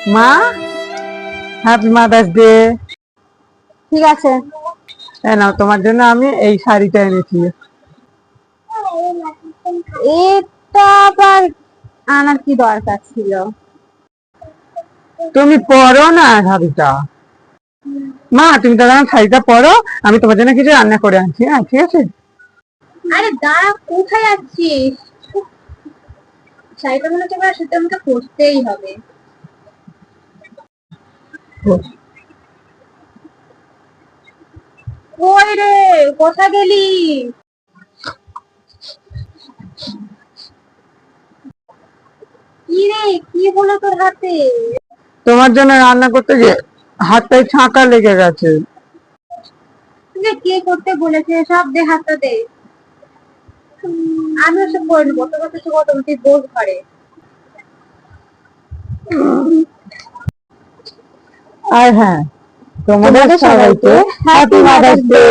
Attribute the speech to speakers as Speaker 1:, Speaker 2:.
Speaker 1: মা, happy mother's day.
Speaker 2: ঠিক আছে।
Speaker 1: নাও, তোমার জন্য আমি এই শাড়িটা এনেছি।
Speaker 2: এটা আবার আনার কি দরকার ছিল?
Speaker 1: তুমি পরো না শাড়িটা। মা, তুমি তাহলে আমার শাড়িটা পরো, আমি তোমার জন্য কিছু রান্না করে আনছি। হ্যাঁ, ঠিক আছে।
Speaker 2: আরে দাঁড়া, কোথায় যাচ্ছিস? শাড়িটা মনে হচ্ছে এবার সেটা আমাকে পরতেই হবে। কই রে, কোথায় গেলি? কি রে, কি হলো তোর হাতে?
Speaker 1: তোমার জন্য রান্না করতে গিয়ে হাতটায় ছাঁকা লেগে গেছে।
Speaker 2: তুই কে করতে বলেছে? সব দে, হাতটা দে। আমি ওসব করে নেবো, তোমার কিছু কথা তুই বোঝ ঘরে।
Speaker 1: আর হ্যাঁ, তোমাদের সবাইকে হ্যাপি মাদার্স ডে।